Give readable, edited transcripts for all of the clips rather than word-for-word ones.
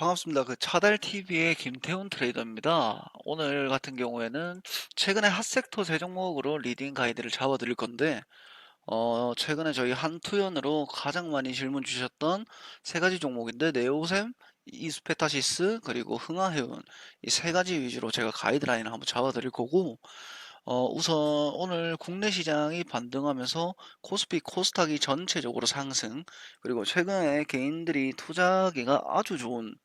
반갑습니다. 차달TV의 김태훈 트레이더입니다. 오늘 같은 경우에는 최근에 핫섹터 세 종목으로 리딩 가이드를 잡아드릴 건데, 최근에 저희 한투연으로 가장 많이 질문 주셨던 세 가지 종목인데, 네오셈, 이스페타시스, 그리고 흥하해운, 이 세 가지 위주로 제가 가이드라인을 한번 잡아드릴 거고, 우선 오늘 국내 시장이 반등하면서 코스피 코스닥이 전체적으로 상승, 그리고 최근에 개인들이 투자하기가 아주 좋은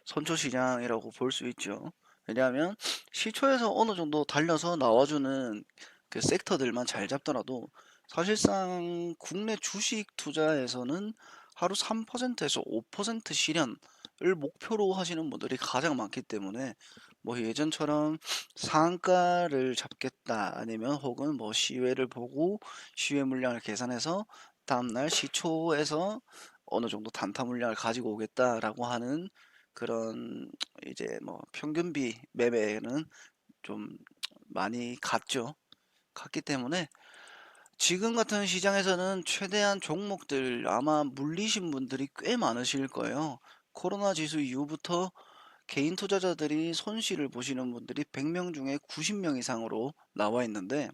선초 시장이라고 볼 수 있죠. 왜냐하면 시초에서 어느 정도 달려서 나와주는 그 섹터들만 잘 잡더라도 사실상 국내 주식 투자에서는 하루 3%에서 5% 실현을 목표로 하시는 분들이 가장 많기 때문에 뭐 예전처럼 상한가를 잡겠다 아니면 혹은 뭐 시외를 보고 시외 물량을 계산해서 다음날 시초에서 어느 정도 단타 물량을 가지고 오겠다라고 하는 그런 이제 뭐 평균비 매매는 좀 많이 갔기 때문에 지금 같은 시장에서는 최대한 종목들 아마 물리신 분들이 꽤 많으실 거예요. 코로나 지수 이후부터 개인 투자자들이 손실을 보시는 분들이 100명 중에 90명 이상으로 나와 있는데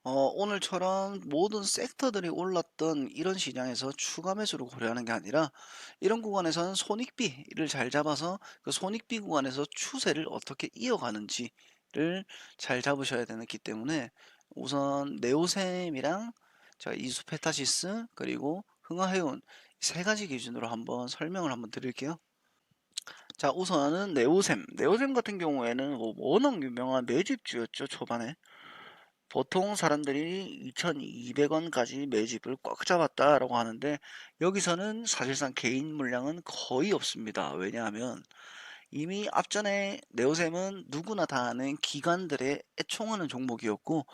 오늘처럼 모든 섹터들이 올랐던 이런 시장에서 추가 매수를 고려하는 게 아니라 이런 구간에서는 손익비를 잘 잡아서 그 손익비 구간에서 추세를 어떻게 이어가는지를 잘 잡으셔야 되기 때문에 우선 네오셈이랑 자 이수페타시스 그리고 흥하해운 세 가지 기준으로 한번 설명을 한번 드릴게요. 자 우선은 네오셈 같은 경우에는 뭐 워낙 유명한 매집주였죠 초반에. 보통 사람들이 2,200원까지 매집을 꽉 잡았다라고 하는데 여기서는 사실상 개인 물량은 거의 없습니다. 왜냐하면 이미 앞전에 네오셈은 누구나 다 아는 기관들의 애총하는 종목이었고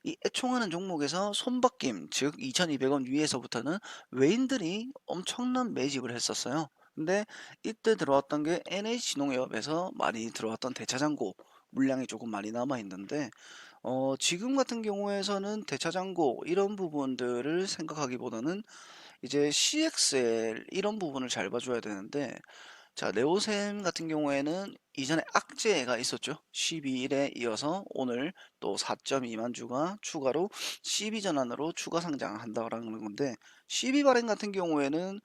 이 애총하는 종목에서 손바뀜 즉 2,200원 위에서부터는 외인들이 엄청난 매집을 했었어요. 근데 이때 들어왔던 게 NH농협에서 많이 들어왔던 대차장고 물량이 조금 많이 남아 있는데 지금 같은 경우에서는 대차장고 이런 부분들을 생각하기보다는 이제 CXL 이런 부분을 잘 봐줘야 되는데 자 네오셈 같은 경우에는 이전에 악재가 있었죠. 12일에 이어서 오늘 또 4.2만 주가 추가로 12 전환으로 추가 상장한다라는 건데 12 발행 같은 경우에는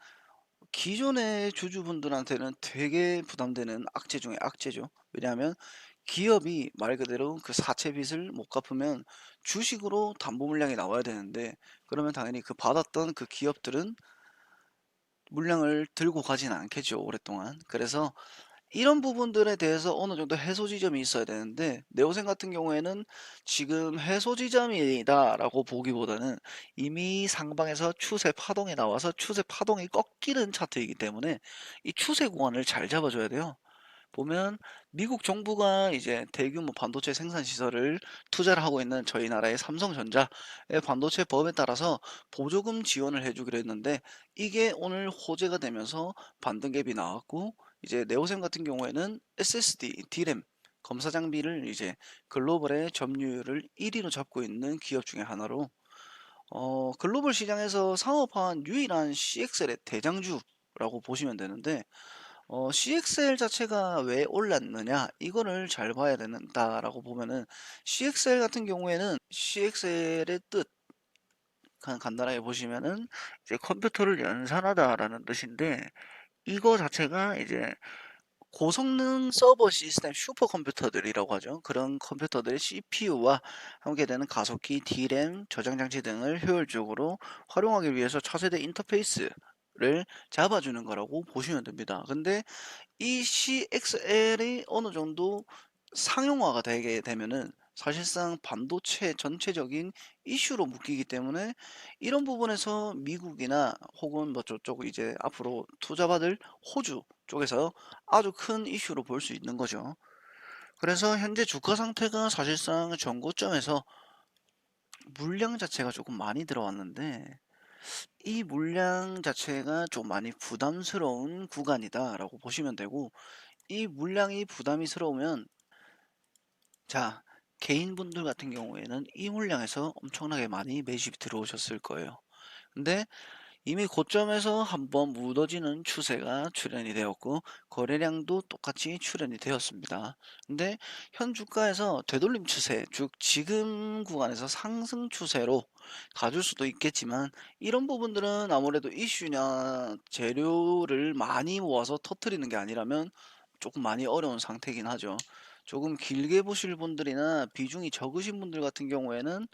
기존의 주주분들한테는 되게 부담되는 악재 중에 악재죠. 왜냐하면 기업이 말 그대로 그 사채 빚을 못 갚으면 주식으로 담보 물량이 나와야 되는데 그러면 당연히 그 받았던 그 기업들은 물량을 들고 가지는 않겠죠, 오랫동안. 그래서 이런 부분들에 대해서 어느 정도 해소 지점이 있어야 되는데 네오셈 같은 경우에는 지금 해소 지점이다라고 보기보다는 이미 상방에서 추세 파동이 나와서 추세 파동이 꺾이는 차트이기 때문에 이 추세 구간을 잘 잡아줘야 돼요. 보면 미국 정부가 이제 대규모 반도체 생산 시설을 투자를 하고 있는 저희 나라의 삼성전자의 반도체 법에 따라서 보조금 지원을 해주기로 했는데 이게 오늘 호재가 되면서 반등갭이 나왔고 이제 네오셈 같은 경우에는 SSD, D램 검사 장비를 이제 글로벌의 점유율을 1위로 잡고 있는 기업 중에 하나로 글로벌 시장에서 상업화한 유일한 CXL의 대장주라고 보시면 되는데 CXL 자체가 왜 올랐느냐 이거를 잘 봐야 된다라고 보면은 CXL 같은 경우에는 CXL의 뜻 간단하게 보시면은 이제 컴퓨터를 연산하다라는 뜻인데 이거 자체가 이제 고성능 서버 시스템 슈퍼컴퓨터들이라고 하죠. 그런 컴퓨터들의 CPU와 함께 되는 가속기, D램, 저장 장치 등을 효율적으로 활용하기 위해서 차세대 인터페이스를 잡아주는 거라고 보시면 됩니다. 근데 이 CXL이 어느 정도 상용화가 되게 되면은 사실상 반도체 전체적인 이슈로 묶이기 때문에 이런 부분에서 미국이나 혹은 뭐 저쪽 이제 앞으로 투자받을 호주 쪽에서 아주 큰 이슈로 볼 수 있는 거죠. 그래서 현재 주가 상태가 사실상 전고점에서 물량 자체가 조금 많이 들어왔는데 이 물량 자체가 좀 많이 부담스러운 구간이다라고 보시면 되고 이 물량이 부담이스러우면 자 개인분들 같은 경우에는 이 물량에서 엄청나게 많이 매집이 들어오셨을 거예요. 근데 이미 고점에서 한번 무너지는 추세가 출현이 되었고 거래량도 똑같이 출현이 되었습니다. 근데 현 주가에서 되돌림 추세, 즉 지금 구간에서 상승 추세로 가줄 수도 있겠지만 이런 부분들은 아무래도 이슈냐 재료를 많이 모아서 터트리는 게 아니라면 조금 많이 어려운 상태이긴 하죠. 조금 길게 보실 분들이나 비중이 적으신 분들 같은 경우에는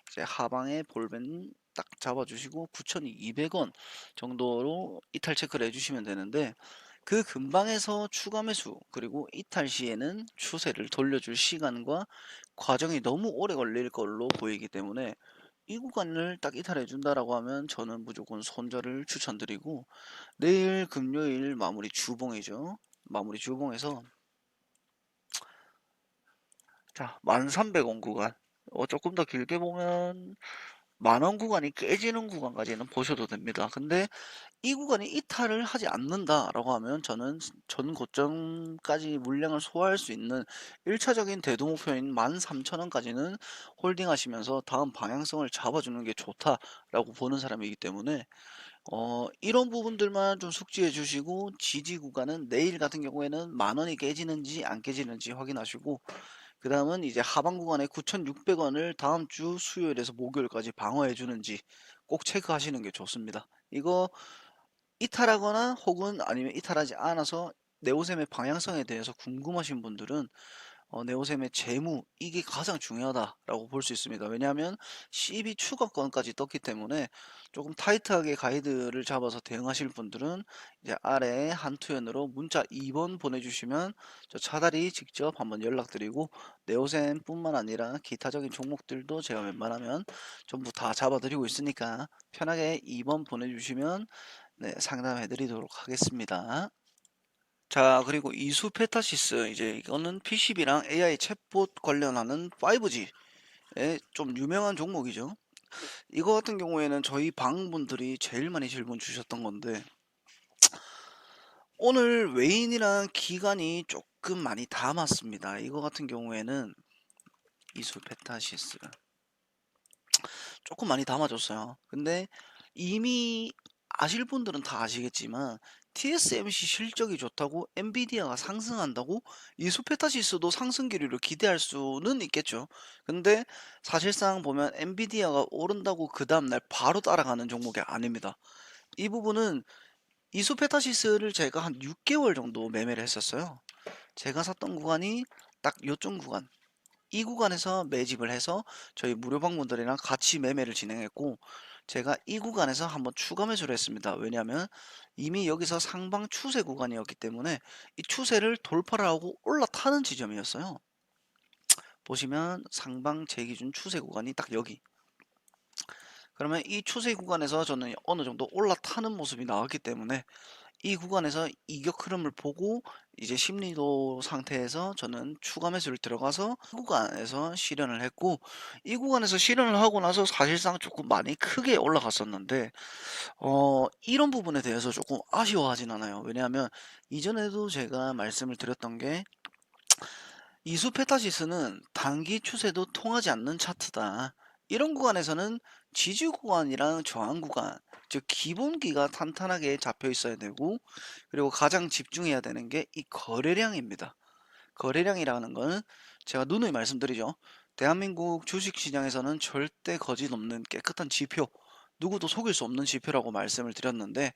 이제 하방에 볼벤 딱 잡아주시고 9,200원 정도로 이탈 체크를 해주시면 되는데 그 근방에서 추가 매수 그리고 이탈 시에는 추세를 돌려줄 시간과 과정이 너무 오래 걸릴 걸로 보이기 때문에 이 구간을 딱 이탈해 준다라고 하면 저는 무조건 손절을 추천드리고 내일 금요일 마무리 주봉이죠. 마무리 주봉에서 자 1300원 구간 조금 더 길게 보면 만원 구간이 깨지는 구간까지는 보셔도 됩니다. 근데 이 구간이 이탈을 하지 않는다라고 하면 저는 전 고점까지 물량을 소화할 수 있는 1차적인 대도 목표인 13,000원까지는 홀딩하시면서 다음 방향성을 잡아주는 게 좋다라고 보는 사람이기 때문에 이런 부분들만 좀 숙지해 주시고 지지 구간은 내일 같은 경우에는 만원이 깨지는지 안 깨지는지 확인하시고 그 다음은 이제 하방 구간에 9,600원을 다음 주 수요일에서 목요일까지 방어해 주는지 꼭 체크하시는 게 좋습니다. 이거 이탈하거나 혹은 아니면 이탈하지 않아서 네오셈의 방향성에 대해서 궁금하신 분들은 네오셈의 재무 이게 가장 중요하다라고 볼 수 있습니다. 왜냐하면 CB 추가권까지 떴기 때문에 조금 타이트하게 가이드를 잡아서 대응하실 분들은 이제 아래 한투현으로 문자 2번 보내주시면 저 차다리 직접 한번 연락드리고 네오셈뿐만 아니라 기타적인 종목들도 제가 웬만하면 전부 다 잡아드리고 있으니까 편하게 2번 보내주시면 네, 상담해 드리도록 하겠습니다. 자, 그리고 이수 페타시스 이제 이거는 PCB랑 AI 챗봇 관련하는 5G의 좀 유명한 종목이죠. 이거 같은 경우에는 저희 방분들이 제일 많이 질문 주셨던 건데 오늘 외인이랑 기간이 조금 많이 담았습니다. 이거 같은 경우에는 이수 페타시스 조금 많이 담아줬어요. 근데 이미 아실 분들은 다 아시겠지만 TSMC 실적이 좋다고 엔비디아가 상승한다고 이 수페타시스도 상승 기류를 기대할 수는 있겠죠. 근데 사실상 보면 엔비디아가 오른다고 그 다음날 바로 따라가는 종목이 아닙니다. 이 부분은 이수페타시스를 제가 한 6개월 정도 매매를 했었어요. 제가 샀던 구간이 딱 요쪽 구간 이 구간에서 매집을 해서 저희 무료 방문들이랑 같이 매매를 진행했고 제가 이 구간에서 한번 추가 매수를 했습니다. 왜냐하면 이미 여기서 상방 추세 구간이었기 때문에 이 추세를 돌파를 하고 올라타는 지점이었어요. 보시면 상방 재기준 추세 구간이 딱 여기. 그러면 이 추세 구간에서 저는 어느 정도 올라타는 모습이 나왔기 때문에 이 구간에서 이격 흐름을 보고 이제 심리도 상태에서 저는 추가 매수를 들어가서 이 구간에서 실현을 했고 이 구간에서 실현을 하고 나서 사실상 조금 많이 크게 올라갔었는데 이런 부분에 대해서 조금 아쉬워하진 않아요. 왜냐하면 이전에도 제가 말씀을 드렸던 게 이수 페타시스는 단기 추세도 통하지 않는 차트다. 이런 구간에서는 지지 구간이랑 저항 구간, 즉 기본기가 탄탄하게 잡혀 있어야 되고 그리고 가장 집중해야 되는 게 이 거래량입니다. 거래량이라는 거는 제가 누누이 말씀드리죠. 대한민국 주식시장에서는 절대 거짓 없는 깨끗한 지표, 누구도 속일 수 없는 지표라고 말씀을 드렸는데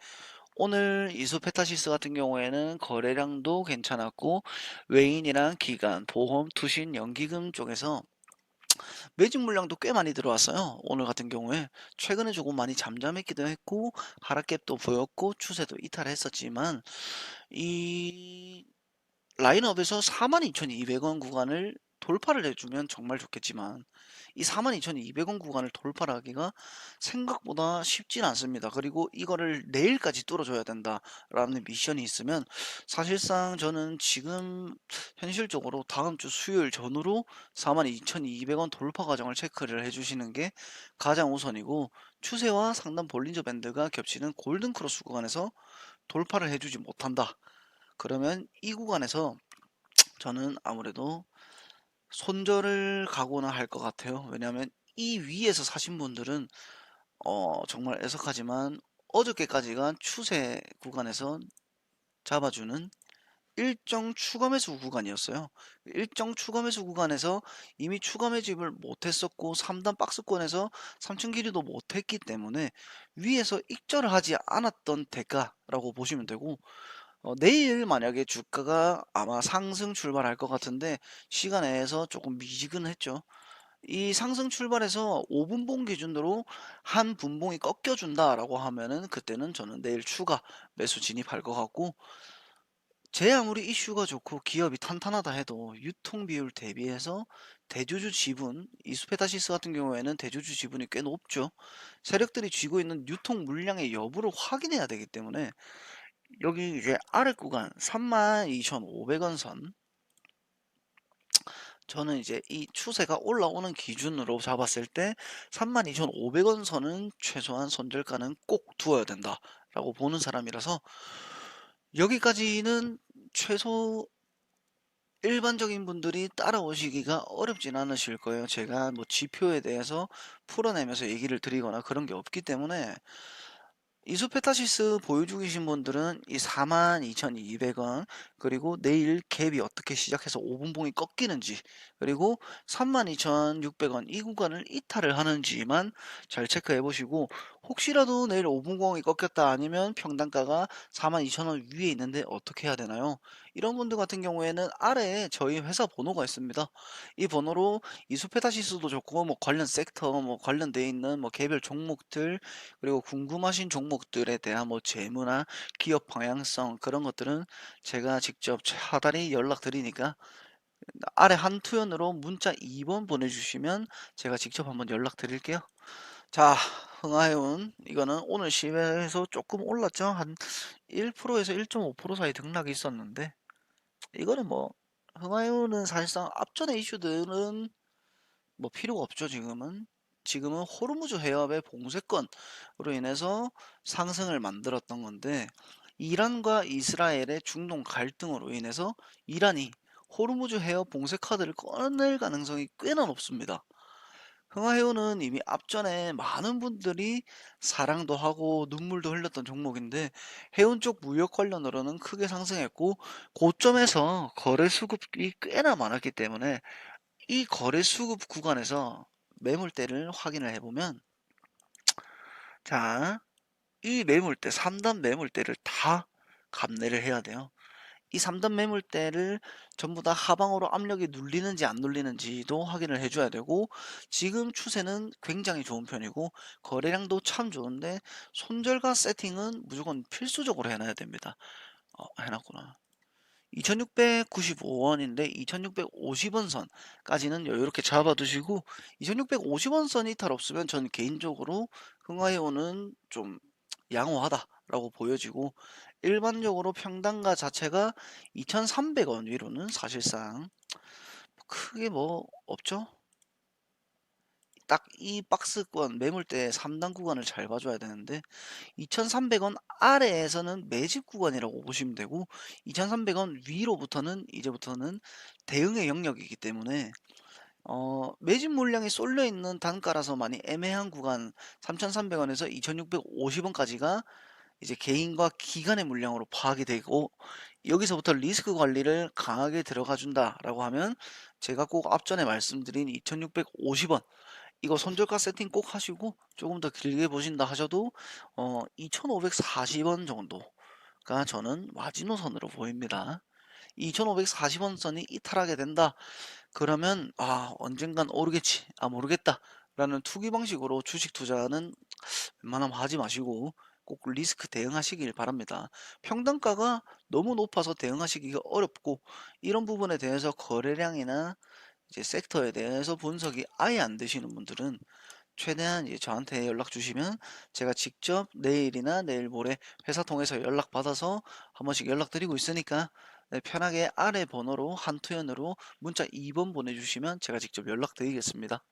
오늘 이수페타시스 같은 경우에는 거래량도 괜찮았고 외인이랑 기관, 보험, 투신, 연기금 쪽에서 매집 물량도 꽤 많이 들어왔어요. 오늘 같은 경우에 최근에 조금 많이 잠잠했기도 했고 하락갭도 보였고 추세도 이탈했었지만 이 라인업에서 42,200원 구간을 돌파를 해주면 정말 좋겠지만 이 42,200원 구간을 돌파를 하기가 생각보다 쉽진 않습니다. 그리고 이거를 내일까지 뚫어줘야 된다라는 미션이 있으면 사실상 저는 지금 현실적으로 다음 주 수요일 전후로 42,200원 돌파 과정을 체크를 해주시는 게 가장 우선이고 추세와 상단 볼린저 밴드가 겹치는 골든 크로스 구간에서 돌파를 해주지 못한다. 그러면 이 구간에서 저는 아무래도 손절을 각오는 할 것 같아요. 왜냐하면 이 위에서 사신 분들은 정말 애석하지만 어저께까지가 추세 구간에서 잡아주는 일정 추가 매수 구간이었어요. 일정 추가 매수 구간에서 이미 추가 매집을 못했었고 3단 박스권에서 3층 길이도 못했기 때문에 위에서 익절을 하지 않았던 대가라고 보시면 되고, 내일 만약에 주가가 아마 상승 출발할 것 같은데 시간에서 조금 미지근했죠. 이 상승 출발해서 5분봉 기준으로 한 분봉이 꺾여준다라고 하면은 그때는 저는 내일 추가 매수 진입할 것 같고, 제 아무리 이슈가 좋고 기업이 탄탄하다 해도 유통 비율 대비해서 대주주 지분, 이수페타시스 같은 경우에는 대주주 지분이 꽤 높죠. 세력들이 쥐고 있는 유통 물량의 여부를 확인해야 되기 때문에 여기 이제 아래 구간 32,500원 선, 저는 이제 이 추세가 올라오는 기준으로 잡았을 때 32,500원 선은 최소한 손절가는 꼭 두어야 된다라고 보는 사람이라서, 여기까지는 최소 일반적인 분들이 따라오시기가 어렵진 않으실 거예요. 제가 뭐 지표에 대해서 풀어내면서 얘기를 드리거나 그런 게 없기 때문에, 이소페타시스 보유 중이신 분들은 이 42,200원, 그리고 내일 갭이 어떻게 시작해서 5분봉이 꺾이는지, 그리고 32,600원 이 구간을 이탈을 하는지만 잘 체크해 보시고, 혹시라도 내일 5분봉이 꺾였다 아니면 평단가가 42,000원 위에 있는데 어떻게 해야 되나요? 이런 분들 같은 경우에는 아래에 저희 회사 번호가 있습니다. 이 번호로 이소페타시스도 좋고 뭐 관련 섹터, 뭐 관련돼 있는 뭐 개별 종목들, 그리고 궁금하신 종목들에 대한 뭐 재무나 기업 방향성 그런 것들은 제가 직접 차단히 연락드리니까 아래 한 투연으로 문자 2번 보내주시면 제가 직접 한번 연락드릴게요. 자, 흥하해운 이거는 오늘 시외에서 조금 올랐죠. 한 1%에서 1.5% 사이 등락이 있었는데, 이거는 뭐 흥하해운은 사실상 앞전의 이슈들은 뭐 필요가 없죠. 지금은 호르무즈 해협의 봉쇄권으로 인해서 상승을 만들었던 건데, 이란과 이스라엘의 중동 갈등으로 인해서 이란이 호르무즈 해협 봉쇄 카드를 꺼낼 가능성이 꽤나 높습니다. 흥하해운은 이미 앞전에 많은 분들이 사랑도 하고 눈물도 흘렸던 종목인데, 해운 쪽 무역 관련으로는 크게 상승했고 고점에서 거래 수급이 꽤나 많았기 때문에 이 거래 수급 구간에서 매물대를 확인을 해보면, 자, 이 매물대, 3단 매물대를 다 감내를 해야 돼요. 이 3단 매물대를 전부 다 하방으로 압력이 눌리는지 안 눌리는지도 확인을 해줘야 되고, 지금 추세는 굉장히 좋은 편이고 거래량도 참 좋은데 손절가 세팅은 무조건 필수적으로 해놔야 됩니다. 해놨구나. 2695원인데 2650원 선까지는 여유롭게 잡아두시고, 2650원 선 이탈 없으면 전 개인적으로 흥하해오는 좀 양호하다라고 보여지고, 일반적으로 평단가 자체가 2300원 위로는 사실상 크게 뭐 없죠. 딱 이 박스권 매물대 3단 구간을 잘 봐줘야 되는데, 2,300원 아래에서는 매집 구간이라고 보시면 되고, 2,300원 위로부터는 이제부터는 대응의 영역이기 때문에 매집 물량이 쏠려 있는 단가라서 많이 애매한 구간 3,300원에서 2,650원까지가 이제 개인과 기관의 물량으로 파악이 되고, 여기서부터 리스크 관리를 강하게 들어가 준다라고 하면 제가 꼭 앞전에 말씀드린 2,650원 이거 손절가 세팅 꼭 하시고, 조금 더 길게 보신다 하셔도 2,540원 정도가 저는 마지노선으로 보입니다. 2,540원 선이 이탈하게 된다 그러면 언젠간 오르겠지, 모르겠다 라는 투기 방식으로 주식 투자는 웬만하면 하지 마시고 꼭 리스크 대응하시길 바랍니다. 평단가가 너무 높아서 대응하시기가 어렵고, 이런 부분에 대해서 거래량이나 이제 섹터에 대해서 분석이 아예 안 되시는 분들은 최대한 이제 저한테 연락 주시면 제가 직접 내일이나 내일 모레 회사 통해서 연락 받아서 한 번씩 연락드리고 있으니까, 네, 편하게 아래 번호로 한투연으로 문자 2번 보내주시면 제가 직접 연락드리겠습니다.